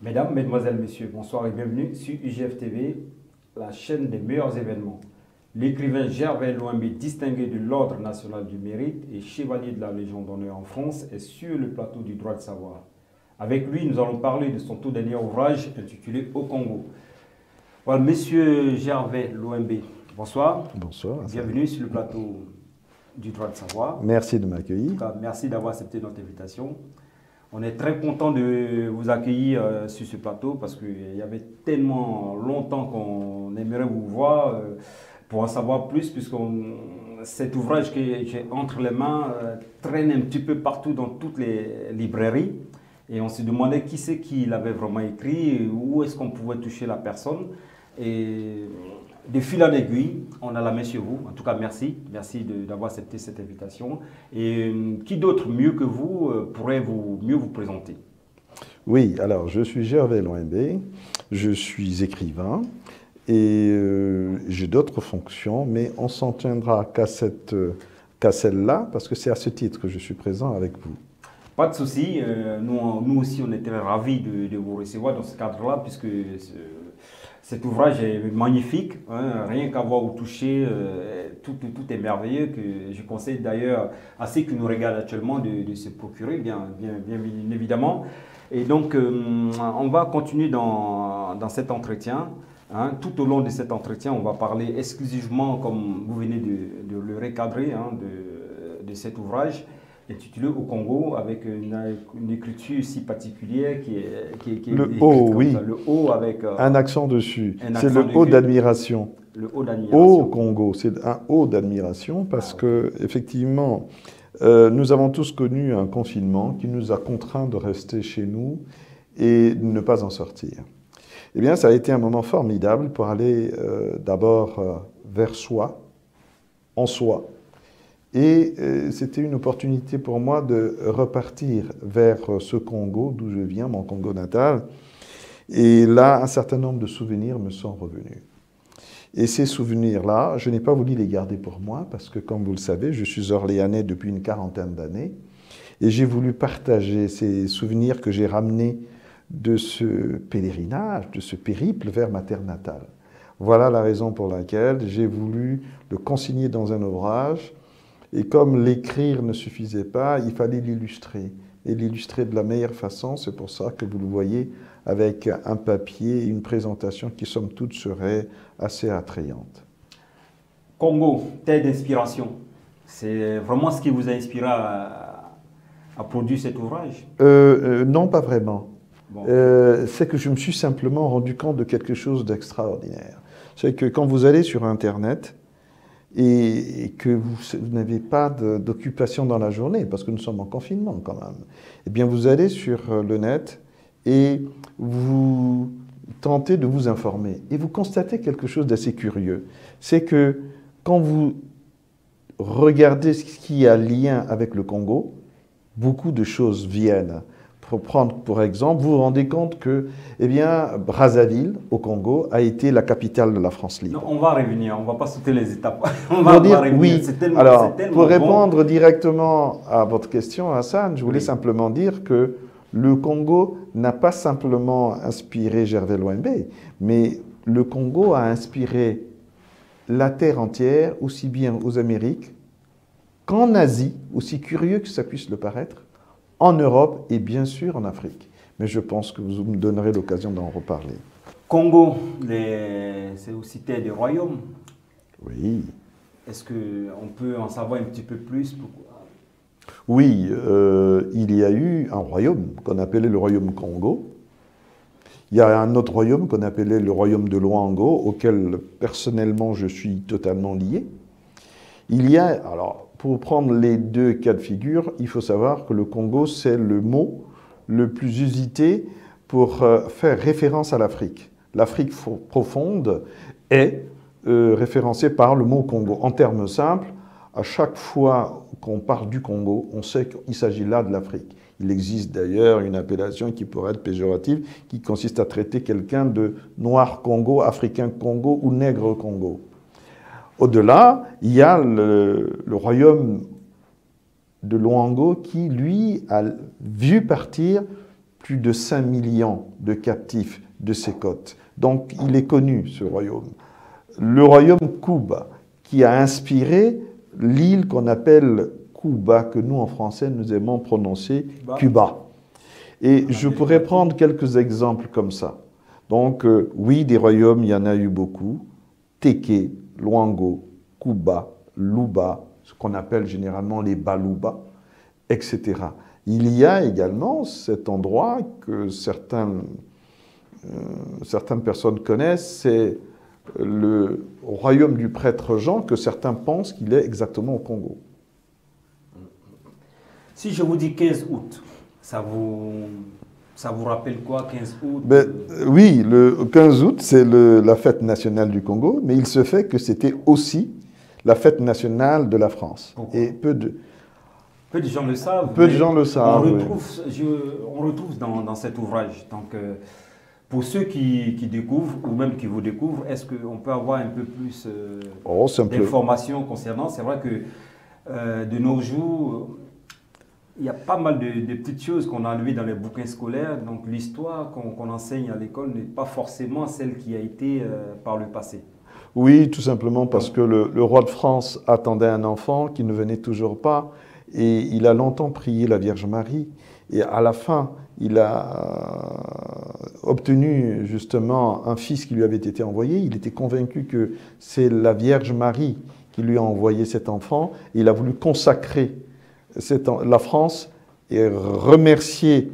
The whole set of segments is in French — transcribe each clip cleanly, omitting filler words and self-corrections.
Mesdames, Mesdemoiselles, Messieurs, bonsoir et bienvenue sur UGF TV, la chaîne des meilleurs événements. L'écrivain Gervais Loimbé, distingué de l'Ordre national du mérite et chevalier de la Légion d'honneur en France, est sur le plateau du droit de savoir. Avec lui, nous allons parler de son tout dernier ouvrage intitulé Au Congo. Voilà, Monsieur Gervais Loimbé, bonsoir. Bonsoir. Bienvenue sur le plateau du droit de savoir. Merci de m'accueillir. En tout cas, merci d'avoir accepté notre invitation. On est très content de vous accueillir sur ce plateau parce qu'il y avait tellement longtemps qu'on aimerait vous voir pour en savoir plus, puisque cet ouvrage que j'ai entre les mains traîne un petit peu partout dans toutes les librairies. Et on se demandait qui c'est qui l'avait vraiment écrit, où est-ce qu'on pouvait toucher la personne. Et de fil en aiguille, on a la main sur vous. En tout cas, merci. Merci d'avoir accepté cette invitation. Et qui d'autre mieux que vous pourrait mieux vous présenter? Oui, alors je suis Gervais Loimbé, je suis écrivain et j'ai d'autres fonctions, mais on s'en tiendra qu'à celle-là, parce que c'est à ce titre que je suis présent avec vous. Pas de souci. Nous aussi, on était ravis de vous recevoir dans ce cadre-là, puisque cet ouvrage est magnifique, hein, rien qu'à voir ou toucher, tout est merveilleux, que je conseille d'ailleurs à ceux qui nous regardent actuellement de se procurer, bien évidemment. Et donc, on va continuer dans cet entretien. Hein. Tout au long de cet entretien, on va parler exclusivement, comme vous venez de le recadrer, hein, de cet ouvrage intitulé Au Congo, avec une écriture si particulière qui est le O, oui. Ça. Le O avec un accent dessus. C'est le O d'admiration. Le O d'admiration. Au Congo, c'est un O d'admiration parce que effectivement, nous avons tous connu un confinement qui nous a contraints de rester chez nous et de ne pas en sortir. Eh bien, ça a été un moment formidable pour aller d'abord vers soi, en soi. Et c'était une opportunité pour moi de repartir vers ce Congo d'où je viens, mon Congo natal. Et là, un certain nombre de souvenirs me sont revenus. Et ces souvenirs-là, je n'ai pas voulu les garder pour moi parce que, comme vous le savez, je suis orléanais depuis une quarantaine d'années. Et j'ai voulu partager ces souvenirs que j'ai ramenés de ce pèlerinage, de ce périple vers ma terre natale. Voilà la raison pour laquelle j'ai voulu le consigner dans un ouvrage. Et comme l'écrire ne suffisait pas, il fallait l'illustrer. Et l'illustrer de la meilleure façon, c'est pour ça que vous le voyez avec un papier et une présentation qui, somme toute, serait assez attrayante. Congo, terre d'inspiration. C'est vraiment ce qui vous a inspiré à produire cet ouvrage? Non, pas vraiment. Bon. C'est que je me suis simplement rendu compte de quelque chose d'extraordinaire. C'est que quand vous allez sur Internet, et que vous n'avez pas d'occupation dans la journée, parce que nous sommes en confinement quand même, eh bien vous allez sur le net et vous tentez de vous informer. Et vous constatez quelque chose d'assez curieux. C'est que quand vous regardez ce qui a lien avec le Congo, beaucoup de choses viennent. Pour prendre pour exemple, vous vous rendez compte que eh bien, Brazzaville, au Congo, a été la capitale de la France libre. Non, on va revenir, on ne va pas sauter les étapes. On va revenir. Oui. Tellement, alors, pour répondre bon. directement à votre question, Hassan, je voulais simplement dire que le Congo n'a pas simplement inspiré Gervais Loimbé, mais le Congo a inspiré la terre entière, aussi bien aux Amériques qu'en Asie, aussi curieux que ça puisse le paraître, en Europe et bien sûr en Afrique. Mais je pense que vous me donnerez l'occasion d'en reparler. Congo, c'est aussi terre des royaumes. Oui. Est-ce qu'on peut en savoir un petit peu plus? Oui, il y a eu un royaume qu'on appelait le royaume Congo. Il y a un autre royaume qu'on appelait le royaume de Luango, auquel personnellement je suis totalement lié. Il y a, alors, pour prendre les deux cas de figure, il faut savoir que le Congo, c'est le mot le plus usité pour faire référence à l'Afrique. L'Afrique profonde est référencée par le mot Congo. En termes simples, à chaque fois qu'on parle du Congo, on sait qu'il s'agit là de l'Afrique. Il existe d'ailleurs une appellation qui pourrait être péjorative, qui consiste à traiter quelqu'un de noir Congo, africain Congo ou nègre Congo. Au-delà, il y a le royaume de Luango qui, lui, a vu partir plus de 5 millions de captifs de ses côtes. Donc il est connu, ce royaume. Le royaume Cuba, qui a inspiré l'île qu'on appelle Cuba, que nous en français nous aimons prononcer Cuba. Et je pourrais prendre quelques exemples comme ça. Donc oui, des royaumes, il y en a eu beaucoup. Teke, Luango, Cuba, Luba, ce qu'on appelle généralement les Baluba, etc. Il y a également cet endroit que certaines personnes connaissent, c'est le royaume du prêtre Jean, que certains pensent qu'il est exactement au Congo. Si je vous dis 15 août, ça vous rappelle quoi, 15 août? Oui, le 15 août, c'est la fête nationale du Congo, mais il se fait que c'était aussi la fête nationale de la France. Pourquoi? Et peu de gens le savent. Peu de gens le savent. On retrouve dans cet ouvrage. Donc, pour ceux qui découvrent, ou même qui vous découvrent, est-ce qu'on peut avoir un peu plus d'informations concernant? C'est vrai que de nos jours, il y a pas mal de petites choses qu'on a enlevées dans les bouquins scolaires. Donc l'histoire qu'on enseigne à l'école n'est pas forcément celle qui a été par le passé. Oui, tout simplement parce que le roi de France attendait un enfant qui ne venait toujours pas. Et il a longtemps prié la Vierge Marie. Et à la fin, il a obtenu justement un fils qui lui avait été envoyé. Il était convaincu que c'est la Vierge Marie qui lui a envoyé cet enfant. Il a voulu consacrer la France et remercier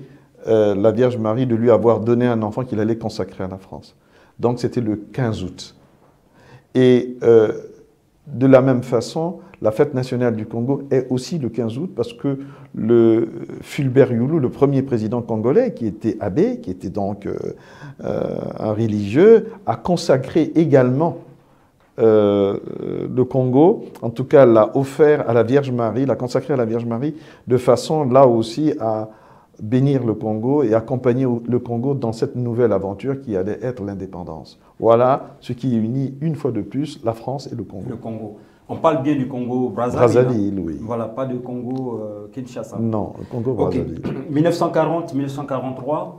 la Vierge Marie de lui avoir donné un enfant qu'il allait consacrer à la France. Donc c'était le 15 août. Et de la même façon, la fête nationale du Congo est aussi le 15 août parce que le Fulbert Yulu, le premier président congolais, qui était abbé, qui était donc un religieux, a consacré également le Congo, en tout cas l'a offert à la Vierge Marie, l'a consacré à la Vierge Marie, de façon là aussi à bénir le Congo et accompagner le Congo dans cette nouvelle aventure qui allait être l'indépendance. Voilà ce qui unit une fois de plus la France et le Congo. Le Congo. On parle bien du Congo-Brazzaville. Brazzaville, oui. Voilà, pas de Congo-Kinshasa. Non, le Congo-Brazzaville. Okay. 1940-1943,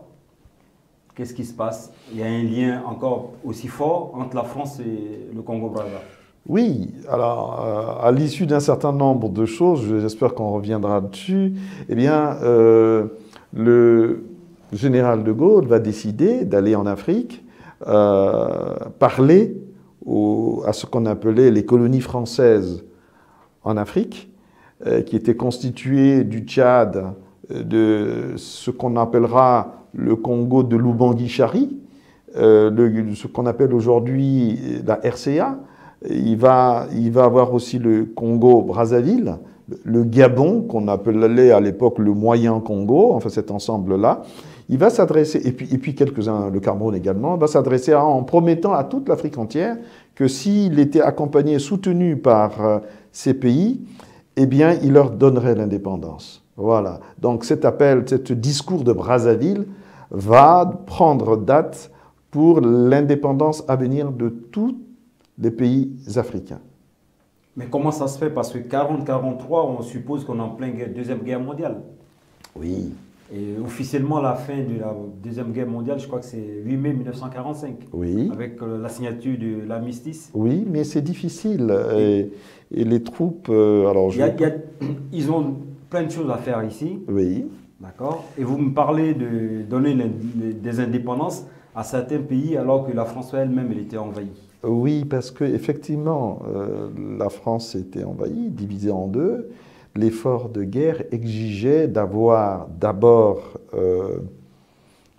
qu'est-ce qui se passe? Il y a un lien encore aussi fort entre la France et le Congo-Brazzaville. Oui, alors à l'issue d'un certain nombre de choses, j'espère qu'on reviendra dessus, eh bien, le général de Gaulle va décider d'aller en Afrique parler à ce qu'on appelait les colonies françaises en Afrique, qui étaient constituées du Tchad, de ce qu'on appellera le Congo de Lubangui-Chari, ce qu'on appelle aujourd'hui la RCA. Il va avoir aussi le Congo-Brazzaville, le Gabon, qu'on appelait à l'époque le Moyen Congo, enfin cet ensemble-là. Il va s'adresser, et puis quelques-uns, le Cameroun également, va s'adresser en promettant à toute l'Afrique entière que s'il était accompagné et soutenu par ces pays, eh bien, il leur donnerait l'indépendance. Voilà. Donc cet appel, ce discours de Brazzaville va prendre date pour l'indépendance à venir de tous les pays africains. Mais comment ça se fait? Parce que 40-43, on suppose qu'on est en pleine Deuxième Guerre mondiale. Oui. Et officiellement, la fin de la Deuxième Guerre mondiale, je crois que c'est 8 mai 1945. Oui. Avec la signature de l'armistice. Oui, mais c'est difficile. Et les troupes... ils ont plein de choses à faire ici. Oui. D'accord. Et vous me parlez de donner des indépendances à certains pays alors que la France elle-même, elle était envahie. Oui, parce qu'effectivement, la France était envahie, divisée en deux. L'effort de guerre exigeait d'avoir d'abord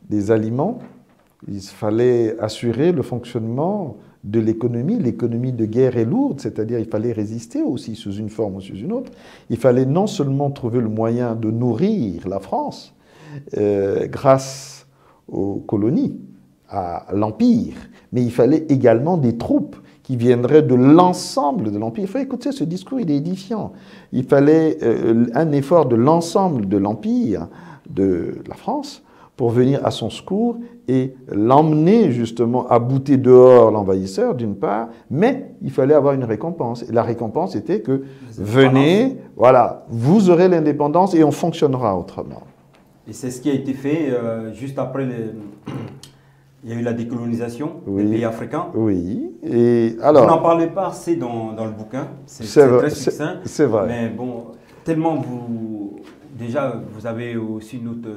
des aliments. Il fallait assurer le fonctionnement de l'économie. L'économie de guerre est lourde, c'est-à-dire il fallait résister aussi sous une forme ou sous une autre. Il fallait non seulement trouver le moyen de nourrir la France grâce aux colonies, à l'Empire, mais il fallait également des troupes qui viendraient de l'ensemble de l'Empire. Il faut écouter ce discours, il est édifiant. Il fallait un effort de l'ensemble de l'Empire, de la France, pour venir à son secours et l'emmener justement à bouter dehors l'envahisseur, d'une part, mais il fallait avoir une récompense. Et la récompense était que venez, voilà, vous aurez l'indépendance et on fonctionnera autrement. Et c'est ce qui a été fait juste après il y a eu la décolonisation des pays africains. Oui. Et alors, vous n'en parlez pas assez dans le bouquin. C'est très succinct. C'est vrai. Mais bon, tellement déjà, vous avez aussi une autre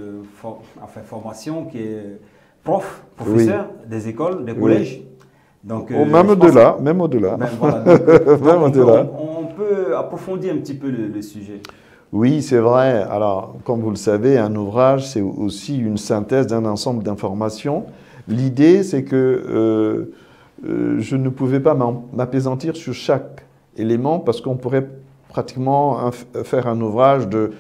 formation qui est professeur des écoles, des collèges. Donc, même au-delà, même au-delà. Ben, voilà, on peut approfondir un petit peu le sujet. Oui, c'est vrai. Alors, comme vous le savez, un ouvrage, c'est aussi une synthèse d'un ensemble d'informations. L'idée, c'est que je ne pouvais pas m'appesantir sur chaque élément parce qu'on pourrait pratiquement faire un ouvrage de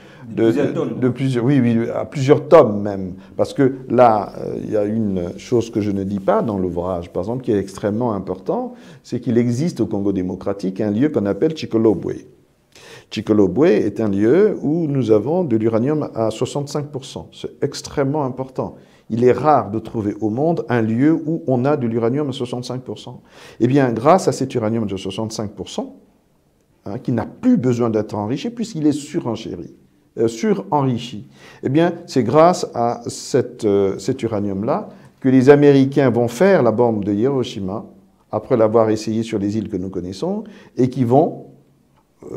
plusieurs, oui, à plusieurs tomes même. Parce que là, il y a une chose que je ne dis pas dans l'ouvrage, par exemple, qui est extrêmement important, c'est qu'il existe au Congo démocratique un lieu qu'on appelle Tchikolobwe. Tchikolobwe est un lieu où nous avons de l'uranium à 65%. C'est extrêmement important. Il est rare de trouver au monde un lieu où on a de l'uranium à 65%. Eh bien, grâce à cet uranium de 65%, qui n'a plus besoin d'être enrichi puisqu'il est surenrichi, eh bien, c'est grâce à cet uranium-là que les Américains vont faire la bombe de Hiroshima, après l'avoir essayé sur les îles que nous connaissons, et qui vont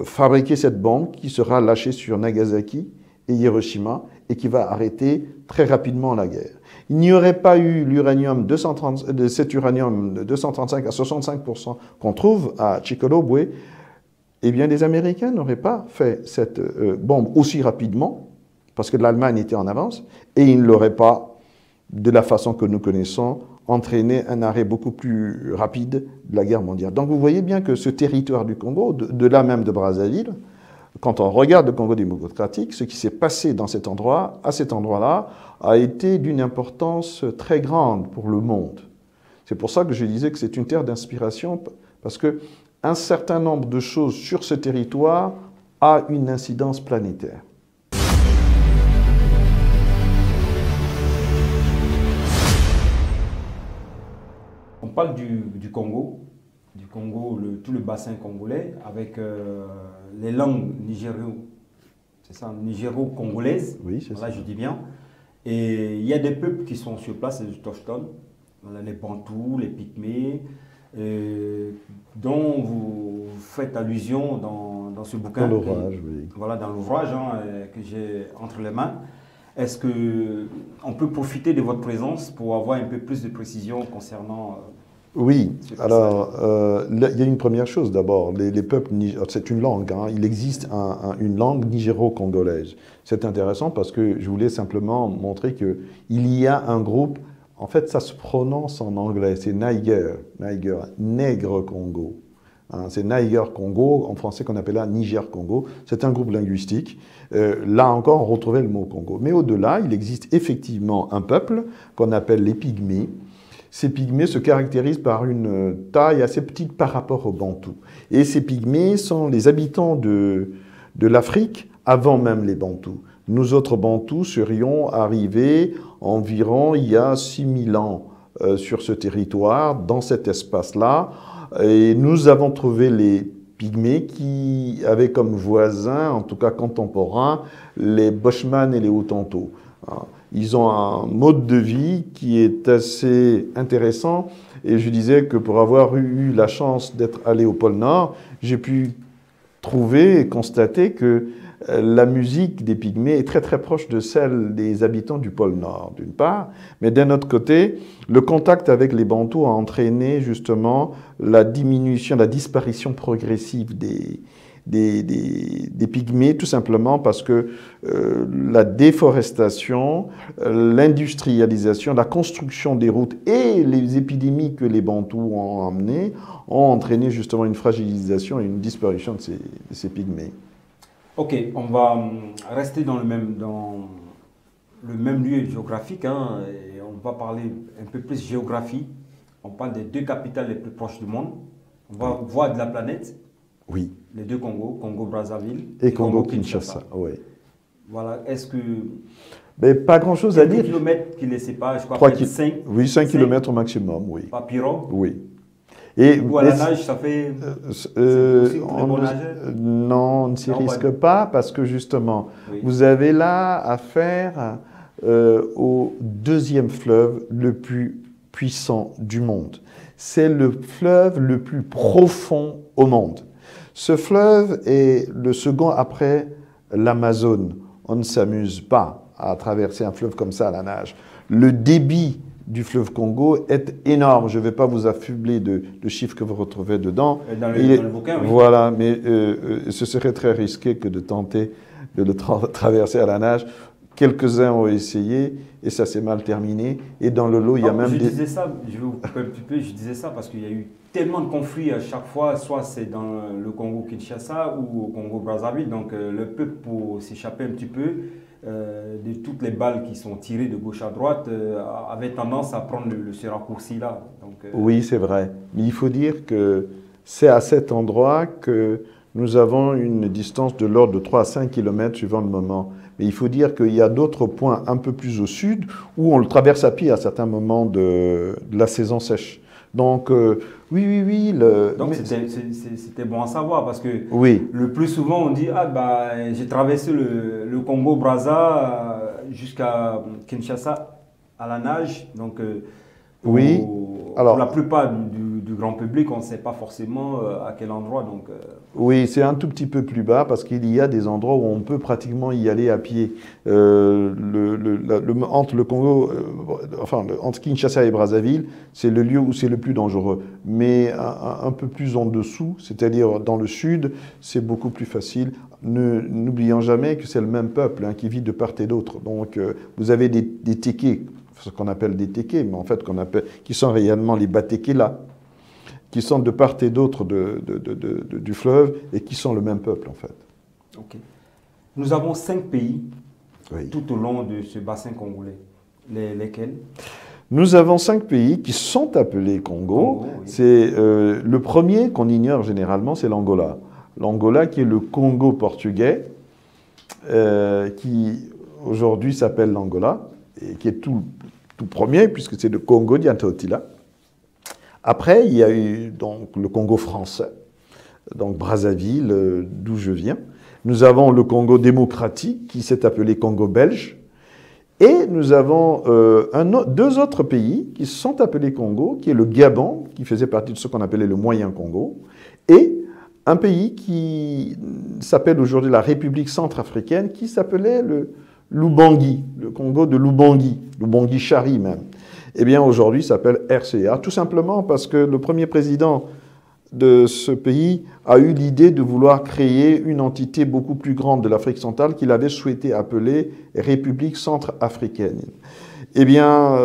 fabriquer cette bombe qui sera lâchée sur Nagasaki et Hiroshima et qui va arrêter très rapidement la guerre. Il n'y aurait pas eu cet uranium de 235 à 65% qu'on trouve à Tchikolobwe, eh bien les Américains n'auraient pas fait cette bombe aussi rapidement, parce que l'Allemagne était en avance, et ils ne l'auraient pas, de la façon que nous connaissons, entraîné un arrêt beaucoup plus rapide de la guerre mondiale. Donc vous voyez bien que ce territoire du Congo, de là même de Brazzaville, quand on regarde le Congo démocratique, ce qui s'est passé dans cet endroit, à cet endroit-là, a été d'une importance très grande pour le monde. C'est pour ça que je disais que c'est une terre d'inspiration, parce qu'un certain nombre de choses sur ce territoire a une incidence planétaire. On parle du Congo, tout le bassin congolais, avec les langues nigéro-congolaises, Oui, c'est voilà, ça. je dis bien. Et il y a des peuples qui sont sur place, les autochtones, voilà, les Bantous, les Pygmées, dont vous faites allusion dans ce bouquin. Dans l'ouvrage, oui. Voilà, dans l'ouvrage que j'ai entre les mains. Est-ce qu'on peut profiter de votre présence pour avoir un peu plus de précision concernant... Oui, alors il y a une première chose d'abord, les peuples, c'est une langue, il existe une langue nigéro-congolaise. C'est intéressant parce que je voulais simplement montrer qu'il y a un groupe, en fait ça se prononce en anglais, c'est Niger, Nègre-Congo. C'est Niger-Congo, en français qu'on appelle là Niger-Congo. C'est un groupe linguistique. Là encore, on retrouvait le mot Congo. Mais au-delà, il existe effectivement un peuple qu'on appelle les Pygmées. Ces Pygmées se caractérisent par une taille assez petite par rapport aux Bantous. Et ces Pygmées sont les habitants de l'Afrique avant même les Bantous. Nous autres Bantous serions arrivés environ il y a 6000 ans sur ce territoire, dans cet espace-là. Et nous avons trouvé les Pygmées qui avaient comme voisins, en tout cas contemporains, les Bushman et les Hottentots. Ils ont un mode de vie qui est assez intéressant. Et je disais que pour avoir eu la chance d'être allé au pôle Nord, j'ai pu trouver et constater que la musique des Pygmées est très très proche de celle des habitants du pôle Nord, d'une part. Mais d'un autre côté, le contact avec les Bantous a entraîné justement la diminution, la disparition progressive des Pygmées, tout simplement parce que la déforestation, l'industrialisation, la construction des routes et les épidémies que les Bantous ont amenées ont entraîné justement une fragilisation et une disparition de ces Pygmées. Ok, on va rester dans le même lieu géographique, et on va parler un peu plus géographie. On parle des deux capitales les plus proches du monde. On va voir de la planète. Oui. Les deux Congos, Congo-Brazzaville et Congo-Kinshasa. Oui. Voilà, est-ce que... Mais pas grand-chose à dire. 5 kilomètres qui les séparent, je crois, 5 Oui, 5 km au maximum, oui. Pas pirogue. Oui. Et ou à la nage, ça fait... non, on ne s'y risque pas parce que justement, oui, vous avez là à faire au deuxième fleuve le plus puissant du monde. C'est le fleuve le plus profond au monde. Ce fleuve est le second après l'Amazone. On ne s'amuse pas à traverser un fleuve comme ça à la nage. Le débit du fleuve Congo est énorme. Je ne vais pas vous affubler de chiffres que vous retrouvez dedans. Dans le bouquin, oui. Voilà, mais ce serait très risqué que de tenter de le traverser à la nage. Quelques-uns ont essayé et ça s'est mal terminé. Et dans le lot, il y a même des... disais ça, je vais vous couper un petit peu, je disais ça parce qu'il y a eu tellement de conflits à chaque fois, soit c'est dans le Congo-Kinshasa ou au Congo-Brazzaville. Donc le peuple, pour s'échapper un petit peu de toutes les balles qui sont tirées de gauche à droite, avait tendance à prendre ce raccourci-là. Oui, c'est vrai. Mais il faut dire que c'est à cet endroit que nous avons une distance de l'ordre de 3 à 5 km suivant le moment. Mais il faut dire qu'il y a d'autres points un peu plus au sud où on le traverse à pied à certains moments de la saison sèche. Donc, oui. Donc, c'était bon à savoir parce que oui. Le plus souvent, on dit « Ah, bah, j'ai traversé le Congo-Brazza jusqu'à Kinshasa à la nage. » Donc, oui. Alors, pour la plupart du grand public, on ne sait pas forcément à quel endroit. Donc, oui, c'est un tout petit peu plus bas parce qu'il y a des endroits où on peut pratiquement y aller à pied. Entre le Congo, entre Kinshasa et Brazzaville, c'est le lieu où c'est le plus dangereux. Mais un peu plus en dessous, c'est-à-dire dans le sud, c'est beaucoup plus facile. N'oublions jamais que c'est le même peuple qui vit de part et d'autre. Donc, vous avez des tékés, ce qu'on appelle des tékés, mais en fait, qui sont réellement les Batékélas, qui sont de part et d'autre du fleuve et qui sont le même peuple, en fait. Ok. Nous avons 5 pays oui. tout au long de ce bassin congolais. Lesquels? Nous avons 5 pays qui sont appelés Congo. Oui. C'est le premier qu'on ignore généralement, c'est l'Angola. L'Angola qui est le Congo portugais, qui aujourd'hui s'appelle l'Angola, et qui est tout premier, puisque c'est le Congo d'Yantotila. Après, il y a eu donc le Congo français, donc Brazzaville, d'où je viens. Nous avons le Congo démocratique, qui s'est appelé Congo belge. Et nous avons 2 autres pays qui se sont appelés Congo, qui est le Gabon, qui faisait partie de ce qu'on appelait le Moyen Congo, et un pays qui s'appelle aujourd'hui la République centrafricaine, qui s'appelait le l'Ubangi, le Congo de l'Ubangi, l'Ubangi-Chari même. Eh bien, aujourd'hui, s'appelle RCA, tout simplement parce que le premier président de ce pays a eu l'idée de vouloir créer une entité beaucoup plus grande de l'Afrique centrale qu'il avait souhaité appeler République centrafricaine. Eh bien,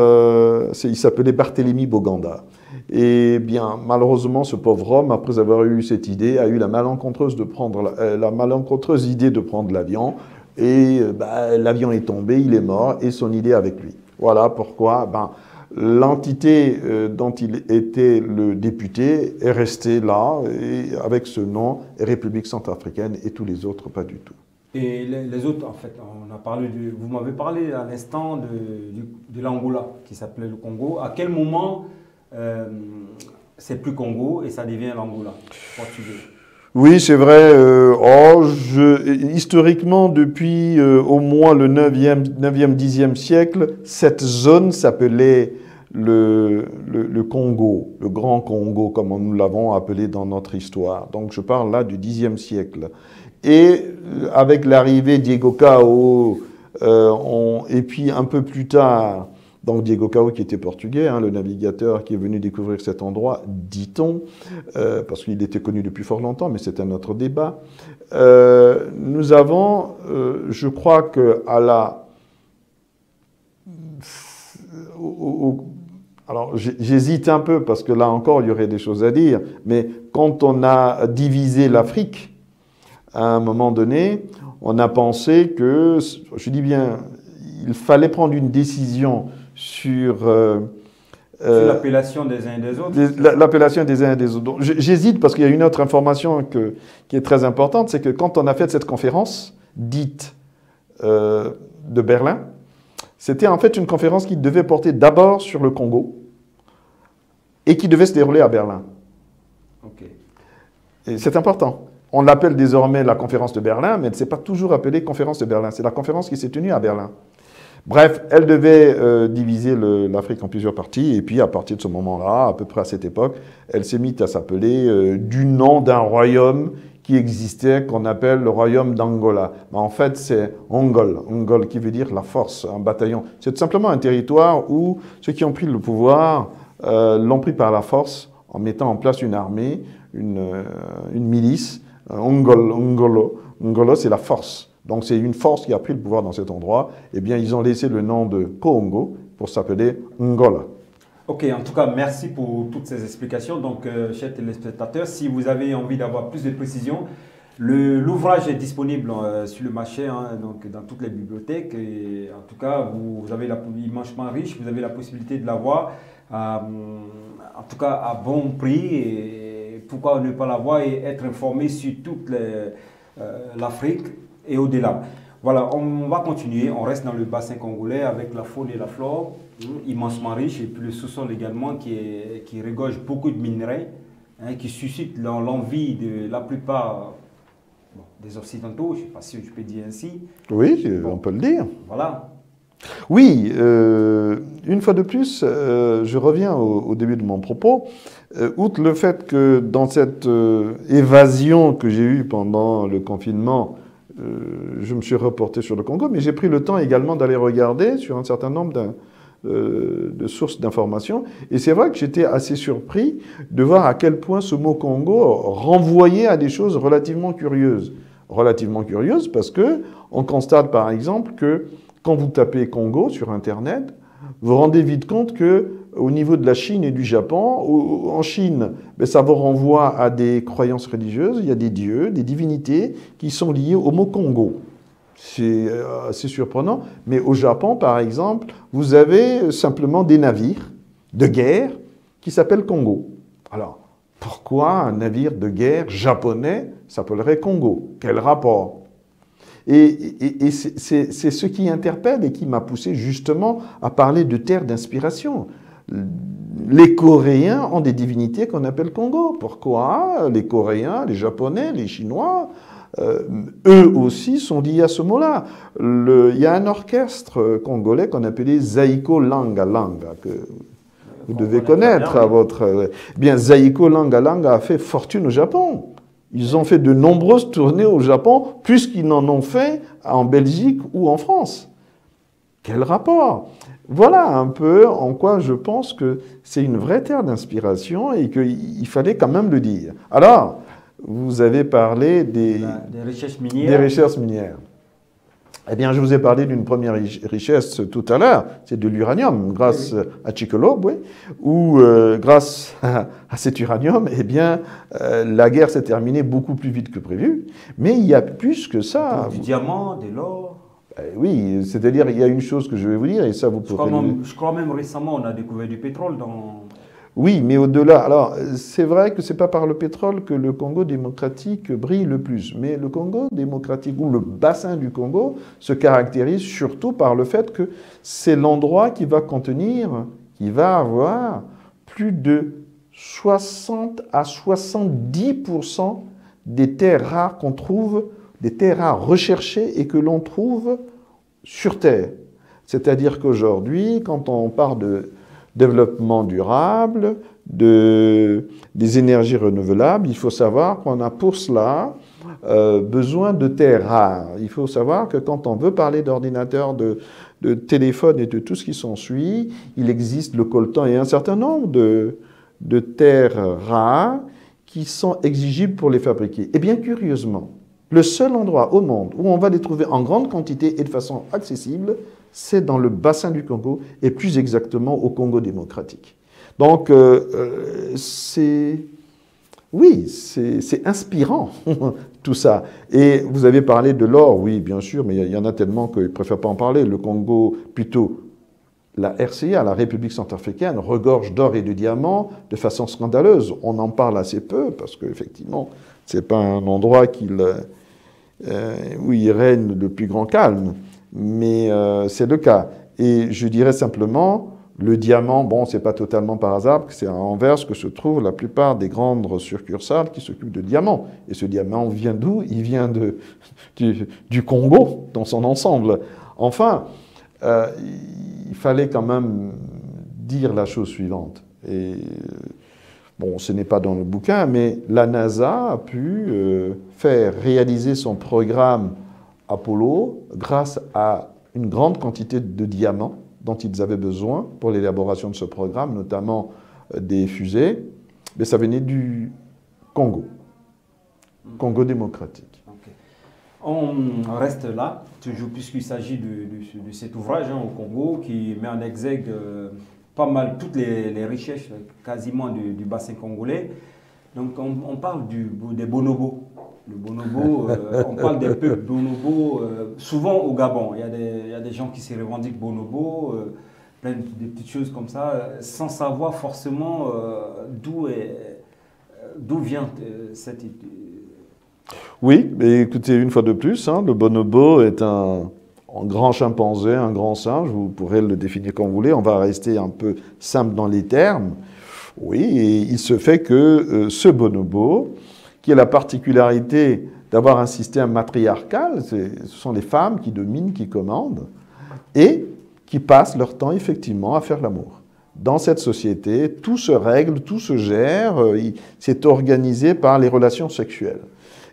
il s'appelait Barthélemy Boganda. Et bien, malheureusement, ce pauvre homme, après avoir eu cette idée, a eu la malencontreuse idée de prendre l'avion. Et l'avion est tombé, il est mort, et son idée avec lui. Voilà pourquoi l'entité dont il était le député est restée là, et avec ce nom, République centrafricaine, et tous les autres, pas du tout. Et les autres, en fait, vous m'avez parlé à l'instant de l'Angola, qui s'appelait le Congo. À quel moment c'est plus Congo et ça devient l'Angola portugais? Oui, c'est vrai. Historiquement, depuis au moins le 9e, 10e siècle, cette zone s'appelait le Congo, le Grand Congo, comme nous l'avons appelé dans notre histoire. Donc, je parle là du 10e siècle. Et avec l'arrivée Diego Cao, et puis un peu plus tard, donc Diego Cao qui était portugais, le navigateur qui est venu découvrir cet endroit, dit-on, parce qu'il était connu depuis fort longtemps, mais c'est un autre débat. Nous avons, je crois qu'à la... Alors j'hésite un peu parce que là encore il y aurait des choses à dire, mais quand on a divisé l'Afrique, à un moment donné, on a pensé que, je dis bien, il fallait prendre une décision sur l'appellation des uns et des autres. L'appellation des uns et des autres. J'hésite parce qu'il y a une autre information qui est très importante, c'est que quand on a fait cette conférence dite de Berlin, c'était en fait une conférence qui devait porter d'abord sur le Congo et qui devait se dérouler à Berlin. Okay. Et c'est important. On l'appelle désormais la conférence de Berlin, mais elle ne s'est pas toujours appelée conférence de Berlin. C'est la conférence qui s'est tenue à Berlin. Bref, elle devait diviser l'Afrique en plusieurs parties, et puis à partir de ce moment-là, à peu près à cette époque, elle s'est mise à s'appeler du nom d'un royaume qui existait, qu'on appelle le royaume d'Angola. En fait, c'est Ongol, Ongol qui veut dire la force, un bataillon. C'est tout simplement un territoire où ceux qui ont pris le pouvoir l'ont pris par la force en mettant en place une armée, une milice. Ngolo, c'est la force. Donc c'est une force qui a pris le pouvoir dans cet endroit. Eh bien, ils ont laissé le nom de Congo pour s'appeler Angola. Ok, en tout cas, merci pour toutes ces explications. Donc, chers téléspectateurs, si vous avez envie d'avoir plus de précisions, l'ouvrage est disponible sur le marché, hein, donc dans toutes les bibliothèques. Et en tout cas, vous avez Immensement riche, vous avez la possibilité de l'avoir, en tout cas à bon prix. Et pourquoi ne pas l'avoir et être informé sur toute l'Afrique et au-delà. Voilà, on va continuer, on reste dans le bassin congolais avec la faune et la flore, immensement riche, et puis le sous-sol également qui regorge beaucoup de minerais, hein, qui suscite l'envie de la plupart des Occidentaux, je ne sais pas si je peux dire ainsi. Oui, on peut le dire. Voilà. Oui, une fois de plus, je reviens au début de mon propos. Outre le fait que dans cette évasion que j'ai eue pendant le confinement, je me suis reporté sur le Congo, mais j'ai pris le temps également d'aller regarder sur un certain nombre de sources d'informations. Et c'est vrai que j'étais assez surpris de voir à quel point ce mot Congo renvoyait à des choses relativement curieuses. Relativement curieuses parce que on constate par exemple que quand vous tapez Congo sur Internet, vous vous rendez vite compte que au niveau de la Chine et du Japon, en Chine, ça vous renvoie à des croyances religieuses, il y a des dieux, des divinités qui sont liées au mot Congo. C'est assez surprenant, mais au Japon, par exemple, vous avez simplement des navires de guerre qui s'appellent Congo. Alors, pourquoi un navire de guerre japonais s'appellerait Congo? Quel rapport? Et c'est ce qui interpelle et qui m'a poussé justement à parler de terre d'inspiration. Les Coréens ont des divinités qu'on appelle Congo. Pourquoi? Les Coréens, les Japonais, les Chinois, eux aussi sont liés à ce mot-là. Il y a un orchestre congolais qu'on appelait Zaiko Langa Langa, que vous devez connaître à votre... Bien, Zaiko Langa Langa a fait fortune au Japon. Ils ont fait de nombreuses tournées au Japon, plus qu'ils n'en ont fait en Belgique ou en France. Quel rapport? Voilà un peu en quoi je pense que c'est une vraie terre d'inspiration et qu'il fallait quand même le dire. Alors, vous avez parlé des recherches minières. Des recherches minières. Eh bien, je vous ai parlé d'une première richesse tout à l'heure, c'est de l'uranium, grâce à Chicolo, où grâce à cet uranium, eh bien, la guerre s'est terminée beaucoup plus vite que prévu. Mais il y a plus que ça. Du diamant, de l'or. Oui, c'est-à-dire, il y a une chose que je vais vous dire, et ça vous pourrez... Je crois même récemment, on a découvert du pétrole dans... Oui, mais au-delà, alors c'est vrai que ce n'est pas par le pétrole que le Congo démocratique brille le plus, mais le Congo démocratique, ou le bassin du Congo, se caractérise surtout par le fait que c'est l'endroit qui va contenir, qui va avoir plus de 60 à 70% des terres rares qu'on trouve, des terres rares recherchées et que l'on trouve sur Terre. C'est-à-dire qu'aujourd'hui, quand on parle de développement durable, des énergies renouvelables, il faut savoir qu'on a pour cela besoin de terres rares. Il faut savoir que quand on veut parler d'ordinateur, de téléphone et de tout ce qui s'ensuit, il existe le coltan et un certain nombre de terres rares qui sont exigibles pour les fabriquer. Et bien curieusement, le seul endroit au monde où on va les trouver en grande quantité et de façon accessible, c'est dans le bassin du Congo, et plus exactement au Congo démocratique. Donc, c'est inspirant, tout ça. Et vous avez parlé de l'or, oui, bien sûr, mais il y en a tellement que je ne préfère pas en parler. Le Congo, plutôt, la RCA, la République centrafricaine, regorge d'or et de diamants de façon scandaleuse. On en parle assez peu, parce qu'effectivement, ce n'est pas un endroit où il règne le plus grand calme. Mais c'est le cas. Et je dirais simplement, le diamant, bon, c'est pas totalement par hasard, c'est à Anvers que se trouvent la plupart des grandes succursales qui s'occupent de diamants. Et ce diamant vient d'où? Il vient du Congo, dans son ensemble. Enfin, il fallait quand même dire la chose suivante. Et bon, ce n'est pas dans le bouquin, mais la NASA a pu faire réaliser son programme Apollo grâce à une grande quantité de diamants dont ils avaient besoin pour l'élaboration de ce programme, notamment des fusées. Mais ça venait du Congo, Congo démocratique. Okay. On reste là, toujours puisqu'il s'agit de cet ouvrage au Congo qui met en exergue pas mal toutes les richesses quasiment du bassin congolais. Donc on parle des bonobos. Le bonobo, on parle des peuples bonobos, souvent au Gabon. Il y a des gens qui se revendiquent bonobos, plein de petites choses comme ça, sans savoir forcément d'où vient cette idée. Oui, mais écoutez, une fois de plus, hein, le bonobo est un grand chimpanzé, un grand singe, vous pourrez le définir comme vous voulez, on va rester un peu simple dans les termes. Oui, et il se fait que ce bonobo, qui a la particularité d'avoir un système matriarcal, ce sont les femmes qui dominent, qui commandent, et qui passent leur temps effectivement à faire l'amour. Dans cette société, tout se règle, tout se gère, c'est organisé par les relations sexuelles.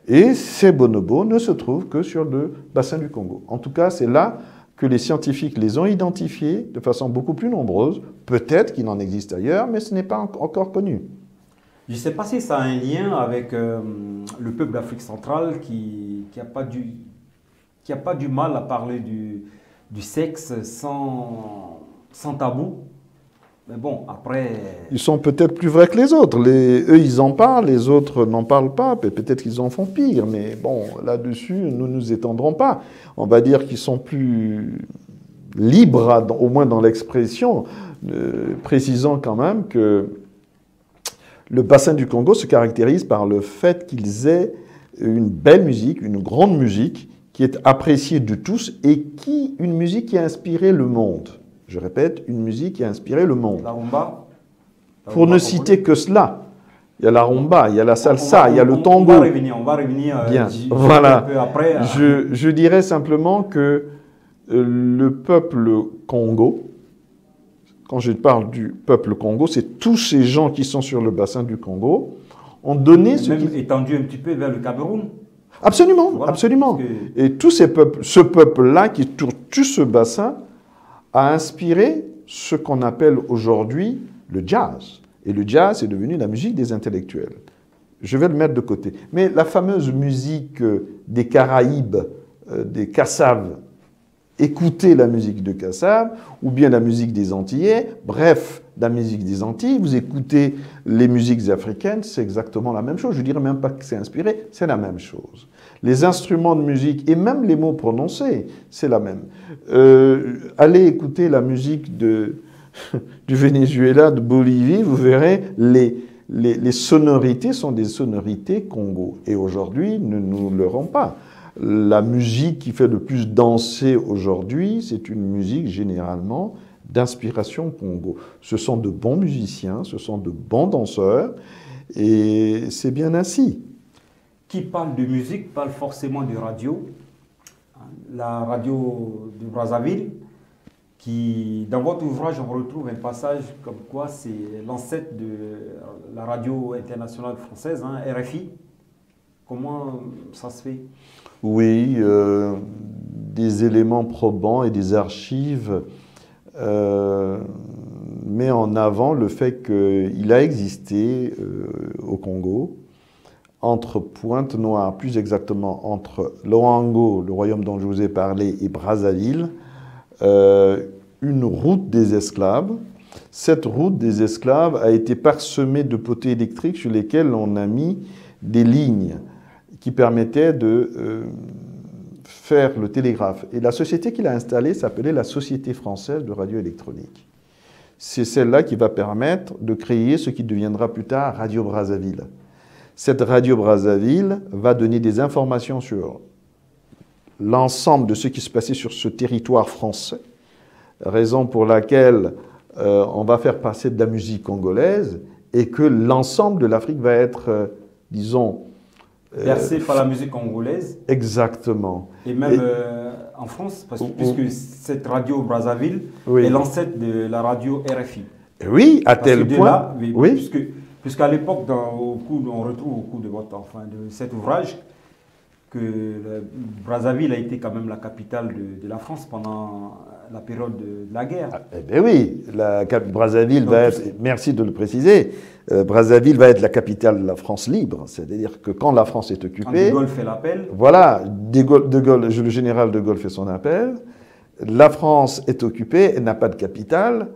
Et ces bonobos ne se trouvent que sur le bassin du Congo. En tout cas, c'est là que les scientifiques les ont identifiés de façon beaucoup plus nombreuse. Peut-être qu'il en existe ailleurs, mais ce n'est pas encore connu. Je ne sais pas si ça a un lien avec le peuple d'Afrique centrale qui n'a pas du mal à parler du sexe sans tabou. Mais bon, après... Ils sont peut-être plus vrais que les autres. Eux, ils en parlent, les autres n'en parlent pas. Peut-être qu'ils en font pire. Mais bon, là-dessus, nous ne nous étendrons pas. On va dire qu'ils sont plus libres, au moins dans l'expression, précisant quand même que le bassin du Congo se caractérise par le fait qu'ils aient une belle musique, une grande musique, qui est appréciée de tous et une musique qui a inspiré le monde. Je répète, une musique qui a inspiré le monde. La rumba. Pour ne citer que cela, il y a la rumba, il y a la salsa, il y a le tango. On va revenir bien. Voilà. Un peu après. Je dirais simplement que le peuple Congo, quand je parle du peuple Congo, c'est tous ces gens qui sont sur le bassin du Congo, ont donné ce qui... étendu un petit peu vers le Cameroun. Absolument, voilà, absolument. Et tous ces peuples, ce peuple-là qui tourne tout ce bassin, a inspiré ce qu'on appelle aujourd'hui le jazz. Et le jazz est devenu la musique des intellectuels. Je vais le mettre de côté. Mais la fameuse musique des Caraïbes, des Kassaves, écoutez la musique de Kassav, ou bien la musique des Antillais, bref, la musique des Antilles, vous écoutez les musiques africaines, c'est exactement la même chose. Je ne dirais même pas que c'est inspiré, c'est la même chose. Les instruments de musique et même les mots prononcés, c'est la même. Allez écouter la musique du Venezuela, de Bolivie, vous verrez, les sonorités sont des sonorités Congo. Et aujourd'hui, ne nous leurrons pas. La musique qui fait le plus danser aujourd'hui, c'est une musique généralement d'inspiration Congo. Ce sont de bons musiciens, ce sont de bons danseurs, et c'est bien ainsi. Qui parle de musique parle forcément de radio. La radio de Brazzaville, qui, dans votre ouvrage, on retrouve un passage comme quoi c'est l'ancêtre de la radio internationale française, hein, RFI. Comment ça se fait? Oui, des éléments probants et des archives met en avant le fait qu'il a existé au Congo, entre Pointe-Noire, plus exactement entre Loango, le royaume dont je vous ai parlé, et Brazzaville, une route des esclaves. Cette route des esclaves a été parsemée de poteaux électriques sur lesquels on a mis des lignes qui permettaient de faire le télégraphe. Et la société qu'il a installée s'appelait la Société française de radioélectronique. C'est celle-là qui va permettre de créer ce qui deviendra plus tard Radio Brazzaville. Cette Radio Brazzaville va donner des informations sur l'ensemble de ce qui se passait sur ce territoire français, raison pour laquelle on va faire passer de la musique congolaise et que l'ensemble de l'Afrique va être, disons... Bercé par la musique congolaise. Exactement. Et même en France, puisque cette radio Brazzaville Oui. est l'ancêtre de la radio RFI. Oui, à tel point. Là, Oui. Puisqu'à l'époque, on retrouve au cours de cet ouvrage, que Brazzaville a été quand même la capitale de la France pendant la période de la guerre. Eh bien oui, Brazzaville va être, merci de le préciser, Brazzaville va être la capitale de la France libre. C'est-à-dire que quand la France est occupée... Quand De Gaulle fait l'appel. Voilà, le général de Gaulle fait son appel, la France est occupée, elle n'a pas de capitale,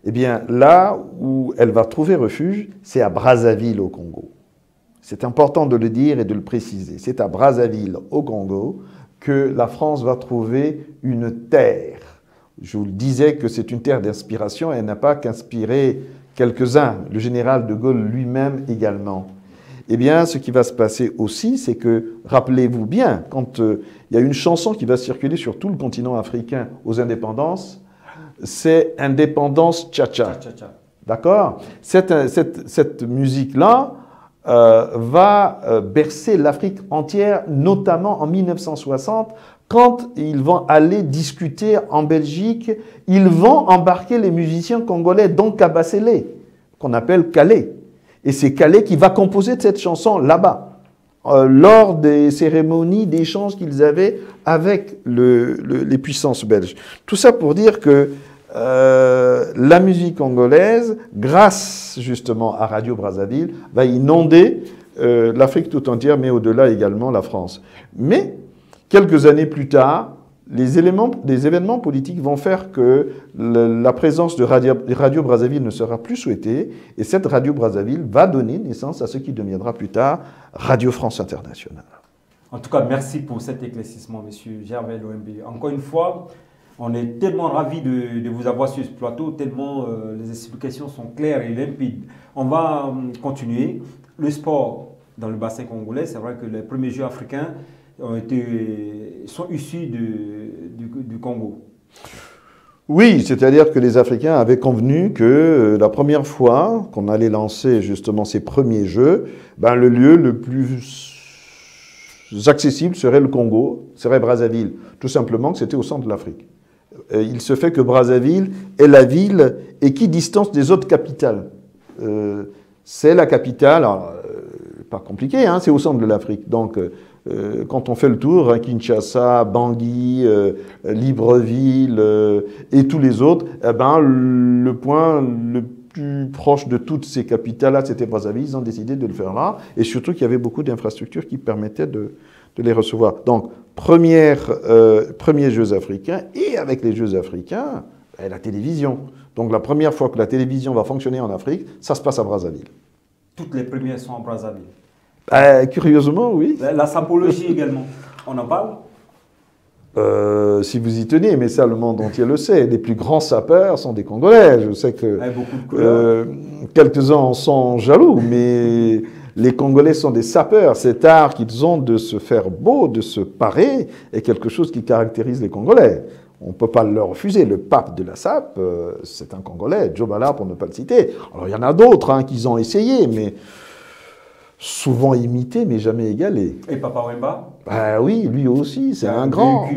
eh bien là où elle va trouver refuge, c'est à Brazzaville au Congo. C'est important de le dire et de le préciser. C'est à Brazzaville, au Congo, que la France va trouver une terre. Je vous le disais que c'est une terre d'inspiration et elle n'a pas qu'inspiré quelques-uns, le général de Gaulle lui-même également. Eh bien, ce qui va se passer aussi, c'est que, rappelez-vous bien, quand il y a une chanson qui va circuler sur tout le continent africain aux indépendances, c'est Indépendance Tcha-Tcha. D'accord ? Cette musique-là, va bercer l'Afrique entière, notamment en 1960, quand ils vont aller discuter en Belgique, ils vont embarquer les musiciens congolais, dont Kabasele, qu'on appelle Calais. Et c'est Calais qui va composer cette chanson là-bas, lors des cérémonies d'échange qu'ils avaient avec les puissances belges. Tout ça pour dire que la musique congolaise, grâce justement à Radio Brazzaville, va inonder l'Afrique tout entière, mais au-delà également la France. Mais, quelques années plus tard, des événements politiques vont faire que la présence de Radio Brazzaville ne sera plus souhaitée, et cette Radio Brazzaville va donner naissance à ce qui deviendra plus tard Radio France Internationale. En tout cas, merci pour cet éclaircissement, Monsieur Gervais Louembe. Encore une fois, on est tellement ravis de vous avoir sur ce plateau, tellement les explications sont claires et limpides. On va continuer. Le sport dans le bassin congolais, c'est vrai que les premiers Jeux africains sont issus du Congo. Oui, c'est-à-dire que les Africains avaient convenu que la première fois qu'on allait lancer justement ces premiers Jeux, ben, le lieu le plus accessible serait le Congo, serait Brazzaville. Tout simplement que c'était au centre de l'Afrique. Il se fait que Brazzaville est la ville équidistante des autres capitales. C'est la capitale, alors, pas compliqué, hein, c'est au centre de l'Afrique. Donc, quand on fait le tour, hein, Kinshasa, Bangui, Libreville et tous les autres, eh ben, le point le plus proche de toutes ces capitales-là, c'était Brazzaville. Ils ont décidé de le faire là. Et surtout qu'il y avait beaucoup d'infrastructures qui permettaient de les recevoir. Donc, premiers Jeux africains, et avec les Jeux africains, la télévision. Donc la première fois que la télévision va fonctionner en Afrique, ça se passe à Brazzaville. Toutes les premières sont à Brazzaville. Curieusement, oui. La sapologie également, on en parle? Si vous y tenez, mais ça, le monde entier le sait. Les plus grands sapeurs sont des Congolais. Je sais que quelques-uns en sont jaloux, mais les Congolais sont des sapeurs. Cet art qu'ils ont de se faire beau, de se parer, est quelque chose qui caractérise les Congolais. On ne peut pas le refuser. Le pape de la sape, c'est un Congolais, Joe Bala pour ne pas le citer. Alors il y en a d'autres hein, qui ont essayé, mais souvent imité, mais jamais égalé. Et Papa Wemba? Oui, lui aussi, c'est un grand.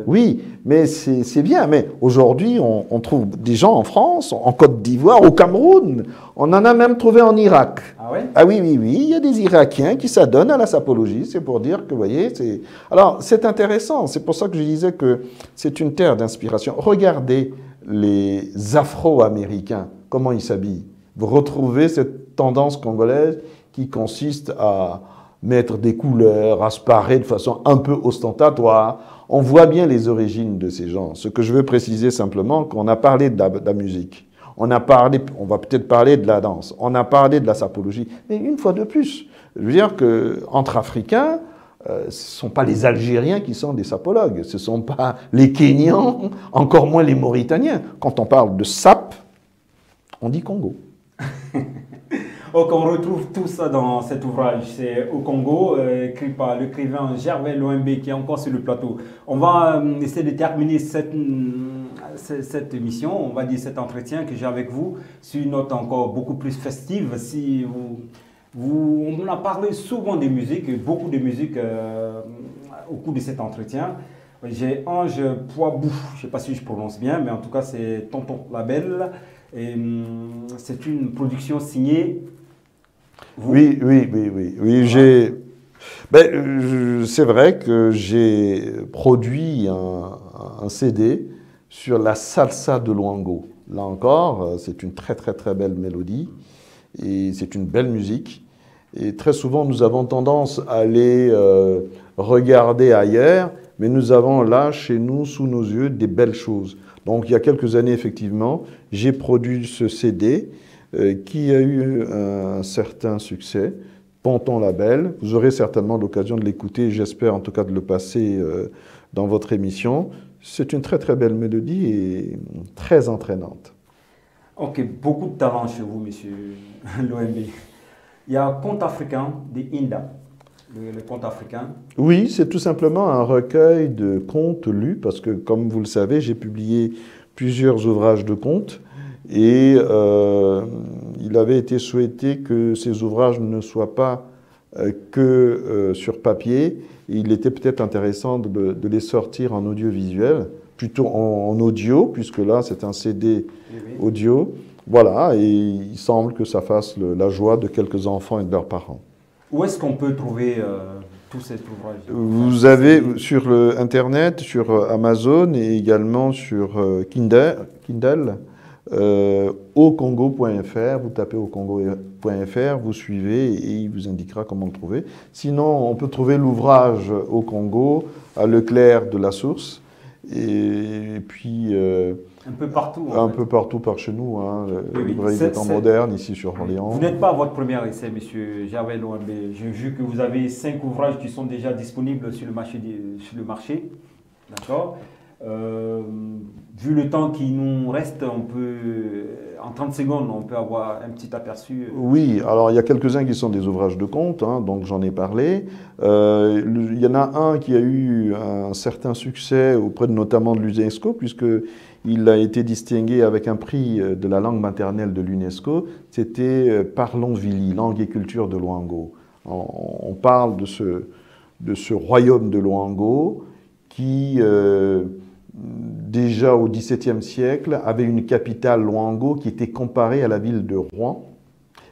Oui, mais c'est bien. Mais aujourd'hui, on trouve des gens en France, en Côte d'Ivoire, au Cameroun. On en a même trouvé en Irak. Ah ouais? Ah oui, oui, oui. Il y a des Irakiens qui s'adonnent à la sapologie. C'est pour dire que, vous voyez, c'est... Alors, c'est intéressant. C'est pour ça que je disais que c'est une terre d'inspiration. Regardez les Afro-Américains, comment ils s'habillent. Vous retrouvez cette tendance congolaise qui consiste à mettre des couleurs, à se parer de façon un peu ostentatoire. On voit bien les origines de ces gens. Ce que je veux préciser simplement, qu'on a parlé de la musique, on va peut-être parler de la danse, on a parlé de la sapologie, mais une fois de plus, je veux dire qu'entre Africains, ce ne sont pas les Algériens qui sont des sapologues, ce ne sont pas les Kenyans, encore moins les Mauritaniens. Quand on parle de sap, on dit Congo. Donc on retrouve tout ça dans cet ouvrage, c'est au Congo, écrit par l'écrivain Gervais Louembe qui est encore sur le plateau. On va essayer de terminer cette émission, on va dire cet entretien que j'ai avec vous, sur une note encore beaucoup plus festive. Si on a parlé souvent de musique, beaucoup de musique au cours de cet entretien. J'ai Ange Poibou, je ne sais pas si je prononce bien, mais en tout cas c'est Tonton Label. Et c'est une production signée. Vous? Oui, oui, oui, oui. Oui, j'ai. Ben, c'est vrai que j'ai produit un CD sur la salsa de Luango. Là encore, c'est une très très très belle mélodie et c'est une belle musique. Et très souvent, nous avons tendance à aller regarder ailleurs, mais nous avons là, chez nous, sous nos yeux, des belles choses. Donc, il y a quelques années, effectivement, j'ai produit ce CD qui a eu un certain succès. Ponton Label. Vous aurez certainement l'occasion de l'écouter, j'espère en tout cas de le passer dans votre émission. C'est une très très belle mélodie et très entraînante. Ok, beaucoup de talent chez vous, monsieur l'OMB. Il y a Conte africain de Inda, le conte africain. Oui, c'est tout simplement un recueil de contes lus, parce que comme vous le savez, j'ai publié plusieurs ouvrages de contes. Et il avait été souhaité que ces ouvrages ne soient pas que sur papier. Il était peut-être intéressant de les sortir en audiovisuel, plutôt en audio, puisque là c'est un CD audio. Voilà, et il semble que ça fasse la joie de quelques enfants et de leurs parents. Où est-ce qu'on peut trouver tous ces ouvrages? Vous avez sur le Internet, sur Amazon et également sur Kindle. Aucongo.fr, vous tapez aucongo.fr, vous suivez et il vous indiquera comment le trouver. Sinon, on peut trouver l'ouvrage au Congo, à Leclerc de la Source, et puis un peu partout. Un peu partout par chez nous, hein, librairie des temps modernes, ici sur Orléans. Vous n'êtes pas à votre premier essai, monsieur Gervais Louambé. J'ai vu que vous avez 5 ouvrages qui sont déjà disponibles sur le marché. D'accord. Vu le temps qui nous reste, on peut, en 30 secondes, on peut avoir un petit aperçu. Oui, alors il y a quelques-uns qui sont des ouvrages de contes, hein, donc j'en ai parlé. Il y en a un qui a eu un certain succès auprès notamment de l'UNESCO, puisqu'il a été distingué avec un prix de la langue maternelle de l'UNESCO. C'était Parlons Vili, langue et culture de Luango. On parle de ce royaume de Luango qui... déjà au XVIIe siècle, avait une capitale, Luango, qui était comparée à la ville de Rouen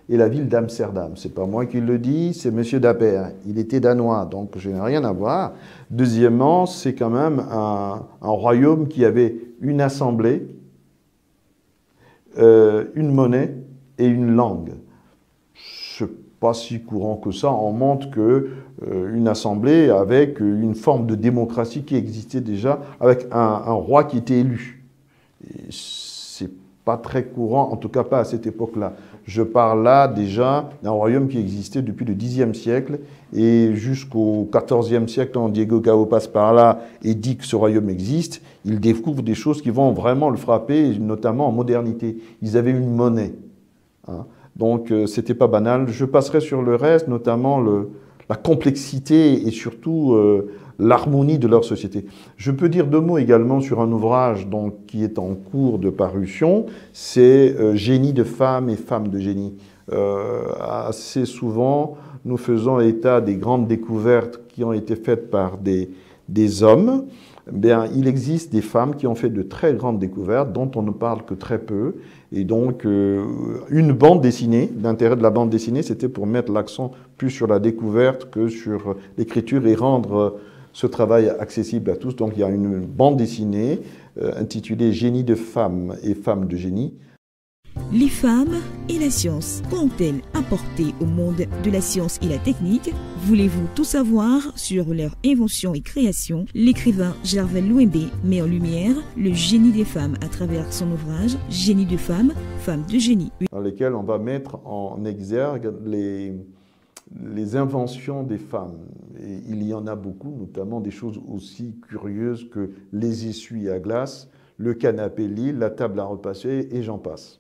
et la ville d'Amsterdam. C'est pas moi qui le dis, c'est M. Dapper. Il était danois, donc je n'ai rien à voir. Deuxièmement, c'est quand même un royaume qui avait une assemblée, une monnaie et une langue. C'est pas si courant que ça. On montre que une assemblée avec une forme de démocratie qui existait déjà, avec un roi qui était élu. C'est pas très courant, en tout cas pas à cette époque-là. Je parle là déjà d'un royaume qui existait depuis le Xe siècle et jusqu'au XIVe siècle, quand Diego Cao passe par là et dit que ce royaume existe, il découvre des choses qui vont vraiment le frapper, notamment en modernité. Ils avaient une monnaie. Hein. Donc, c'était pas banal. Je passerai sur le reste, notamment la complexité et surtout l'harmonie de leur société. Je peux dire 2 mots également sur un ouvrage donc, qui est en cours de parution, c'est Génie de femmes et femmes de génie. Assez souvent, nous faisons état des grandes découvertes qui ont été faites par des hommes. Bien, il existe des femmes qui ont fait de très grandes découvertes dont on ne parle que très peu. Et donc, une bande dessinée, l'intérêt de la bande dessinée, c'était pour mettre l'accent plus sur la découverte que sur l'écriture et rendre ce travail accessible à tous. Donc, il y a une bande dessinée intitulée Génie de femmes et femmes de génie. Les femmes et la science, qu'ont-elles apporté au monde de la science et la technique? Voulez-vous tout savoir sur leurs inventions et créations? L'écrivain Gervais Louambé met en lumière le génie des femmes à travers son ouvrage Génie de femmes, femmes de génie. Dans lesquels on va mettre en exergue les inventions des femmes. Et il y en a beaucoup, notamment des choses aussi curieuses que les essuies à glace, le canapé-lit, la table à repasser et j'en passe.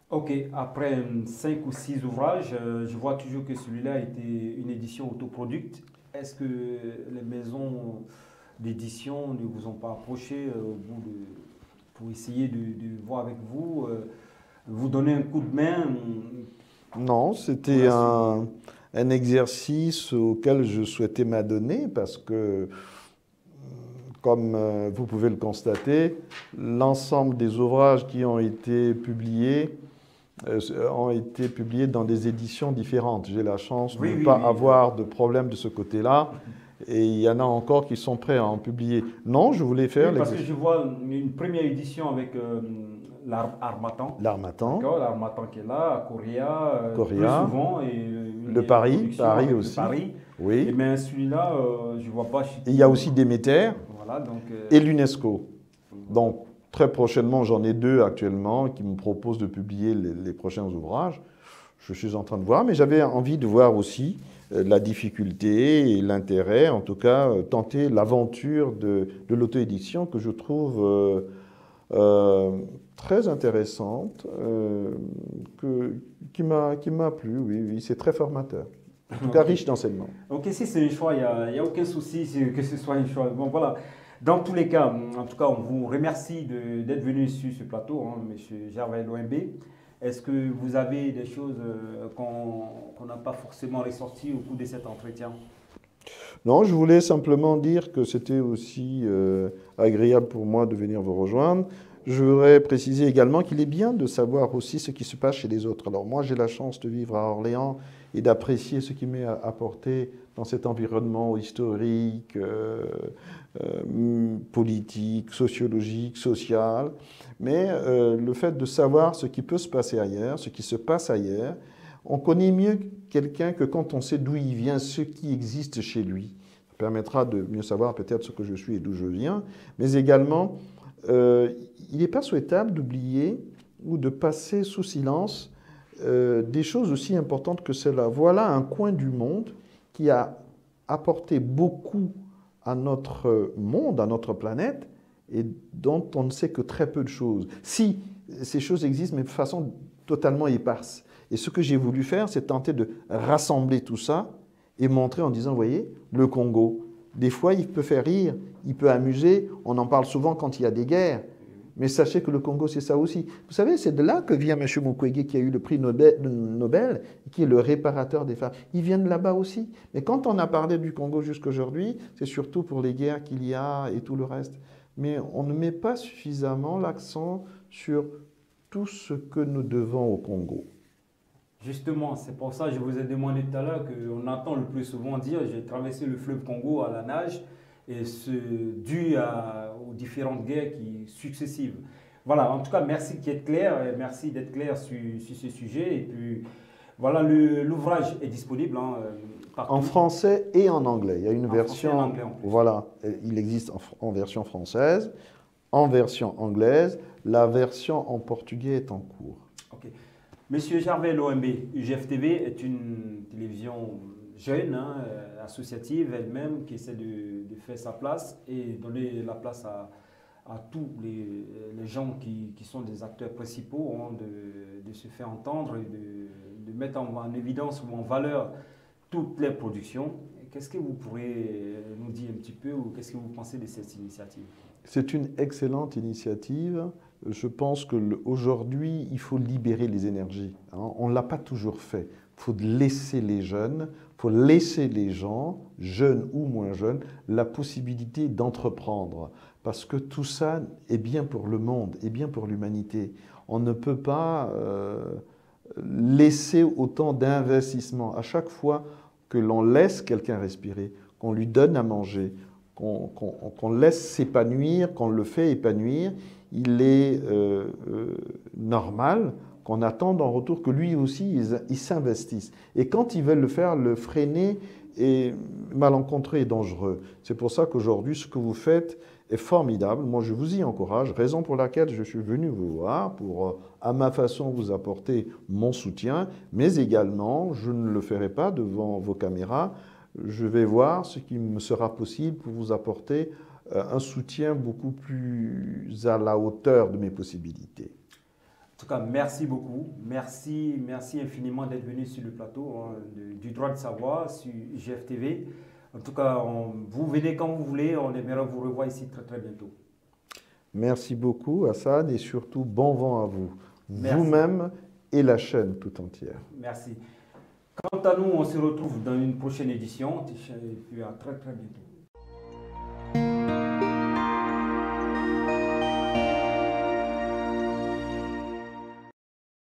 Ok, après 5 ou 6 ouvrages, je vois toujours que celui-là a été une édition autoproduite. Est-ce que les maisons d'édition ne vous ont pas approché pour essayer de voir avec vous, vous donner un coup de main? Non, c'était un exercice auquel je souhaitais m'adonner parce que Comme vous pouvez le constater, l'ensemble des ouvrages qui ont été publiés dans des éditions différentes. J'ai la chance de ne pas avoir de problème de ce côté-là. Et il y en a encore qui sont prêts à en publier. Non, je voulais faire... Oui, parce que je vois une première édition avec l'Harmattan. L'Harmattan. L'Harmattan qui est là, à Correa, plus souvent. Et le Paris aussi. Paris. Oui. Et bien celui-là, je ne vois pas... Il y a aussi Déméter donc, et l'UNESCO. Donc, très prochainement, j'en ai 2 actuellement qui me proposent de publier les prochains ouvrages. Je suis en train de voir, mais j'avais envie de voir aussi la difficulté et l'intérêt, en tout cas, tenter l'aventure de l'auto-édition que je trouve très intéressante, qui m'a plu, oui, c'est très formateur. En tout cas, riche d'enseignements. Ok, si c'est un choix, il n'y a aucun souci que ce soit un choix. Bon, voilà. Dans tous les cas, en tout cas, on vous remercie d'être venu sur ce plateau, hein, M. Gervais Louembe. Est-ce que vous avez des choses qu'on n'a pas forcément ressorties au cours de cet entretien? Non, je voulais simplement dire que c'était aussi agréable pour moi de venir vous rejoindre. Je voudrais préciser également qu'il est bien de savoir aussi ce qui se passe chez les autres. Alors moi, j'ai la chance de vivre à Orléans et d'apprécier ce qui m'est apporté dans cet environnement historique, politique, sociologique, social. Mais le fait de savoir ce qui peut se passer ailleurs, ce qui se passe ailleurs, on connaît mieux quelqu'un que quand on sait d'où il vient, ce qui existe chez lui. Ça permettra de mieux savoir peut-être ce que je suis et d'où je viens, mais également, il n'est pas souhaitable d'oublier ou de passer sous silence des choses aussi importantes que cela. Voilà un coin du monde qui a apporté beaucoup à notre monde, à notre planète, et dont on ne sait que très peu de choses. Si ces choses existent, mais de façon totalement éparse. Et ce que j'ai voulu faire, c'est tenter de rassembler tout ça et montrer en disant, vous voyez, le Congo, des fois, il peut faire rire, il peut amuser, on en parle souvent quand il y a des guerres. Mais sachez que le Congo, c'est ça aussi. Vous savez, c'est de là que vient M. Mukwege, qui a eu le prix Nobel, qui est le réparateur des femmes. Il vient de là-bas aussi. Mais quand on a parlé du Congo jusqu'aujourd'hui, c'est surtout pour les guerres qu'il y a et tout le reste. Mais on ne met pas suffisamment l'accent sur tout ce que nous devons au Congo. Justement, c'est pour ça que je vous ai demandé tout à l'heure qu'on entend le plus souvent dire « j'ai traversé le fleuve Congo à la nage ». Et c'est dû aux différentes guerres successives. Voilà, en tout cas, merci d'être clair, merci d'être clair sur ce sujet. Et puis, voilà, l'ouvrage est disponible partout. En français et en anglais. Il y a une version, français et en anglais, en plus. Voilà, il existe en version française, en version anglaise. La version en portugais est en cours. Ok. Monsieur Gervais Louembe, UGF-TV est une télévision jeune, associative elle-même, qui essaie de faire sa place et donner la place à tous les gens qui sont des acteurs principaux, de se faire entendre et de mettre en évidence ou en valeur toutes les productions. Qu'est-ce que vous pourrez nous dire un petit peu ou qu'est-ce que vous pensez de cette initiative? C'est une excellente initiative. Je pense qu'aujourd'hui, il faut libérer les énergies. On ne l'a pas toujours fait. Il faut laisser les jeunes, il faut laisser les gens, jeunes ou moins jeunes, la possibilité d'entreprendre. Parce que tout ça est bien pour le monde, est bien pour l'humanité. On ne peut pas laisser autant d'investissements. À chaque fois que l'on laisse quelqu'un respirer, qu'on lui donne à manger, qu'on laisse s'épanouir, qu'on le fait épanouir, il est normal qu'on attende en retour que lui aussi, il s'investisse. Et quand ils veulent le faire, le freiner est malencontreux et dangereux. C'est pour ça qu'aujourd'hui, ce que vous faites est formidable. Moi, je vous y encourage, raison pour laquelle je suis venu vous voir, pour, à ma façon, vous apporter mon soutien, mais également, je ne le ferai pas devant vos caméras. Je vais voir ce qui me sera possible pour vous apporter un soutien beaucoup plus à la hauteur de mes possibilités. En tout cas, merci beaucoup. Merci infiniment d'être venu sur le plateau du droit de savoir sur UGF-TV. En tout cas, vous venez quand vous voulez. On aimerait vous revoir ici très très bientôt. Merci beaucoup, Hassan, et surtout bon vent à vous. Vous-même et la chaîne tout entière. Merci. Quant à nous, on se retrouve dans une prochaine édition. Et puis à très très bientôt.